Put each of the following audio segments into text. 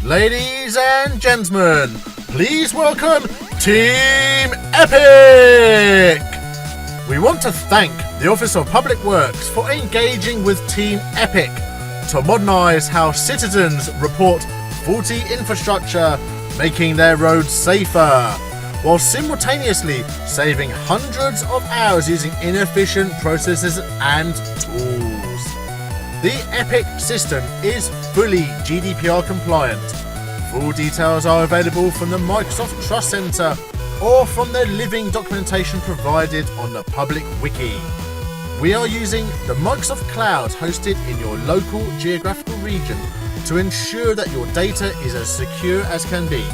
Ladies and gentlemen, please welcome Team Epic! We want to thank the Office of Public Works for engaging with Team Epic to modernise how citizens report faulty infrastructure, making their roads safer, while simultaneously saving hundreds of hours using inefficient processes and tools. The Epic system is fully GDPR compliant. Full details are available from the Microsoft Trust Center or from the living documentation provided on the public wiki. We are using the Microsoft Cloud hosted in your local geographical region to ensure that your data is as secure as can be.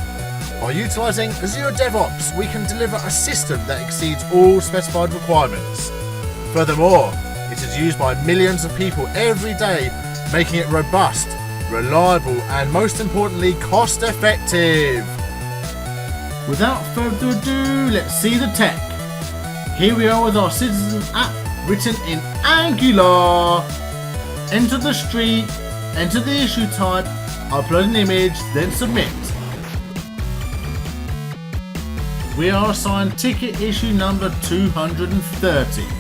By utilising Azure DevOps, we can deliver a system that exceeds all specified requirements. Furthermore, it is used by millions of people every day, making it robust, reliable, and most importantly, cost-effective. Without further ado, let's see the tech. Here we are with our Citizen app written in Angular. Enter the street, enter the issue type, upload an image, then submit. We are assigned ticket issue number 230.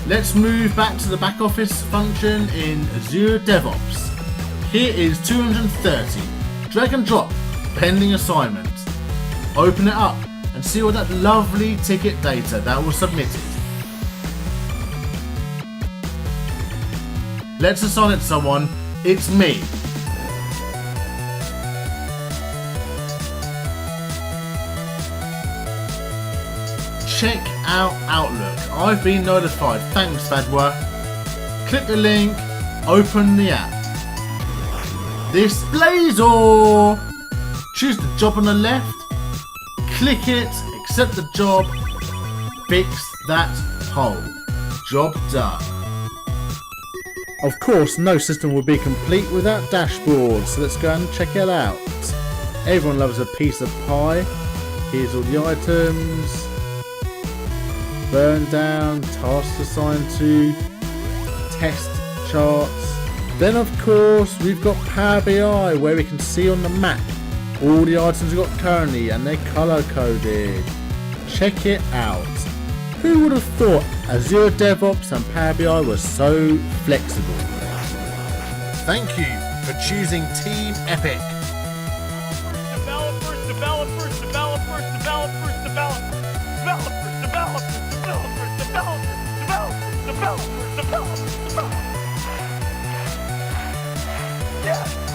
Let's move back to the back office function in Azure DevOps. Here is 230. Drag and drop, pending assignment. Open it up and see all that lovely ticket data that was submitted. Let's assign it to someone. It's me. Check out Outlook. I've been notified. Thanks, Fadwa. Click the link, open the app. Displays all. Choose the job on the left, click it, accept the job, fix that hole. Job done. Of course, no system would be complete without dashboards, so let's go and check it out. Everyone loves a piece of pie. Here's all the items. Burn down, tasks assigned to, test charts. Then of course we've got Power BI where we can see on the map all the items we've got currently and they're colour coded. Check it out. Who would have thought Azure DevOps and Power BI were so flexible? Thank you for choosing Team Epic. Developers. Yeah.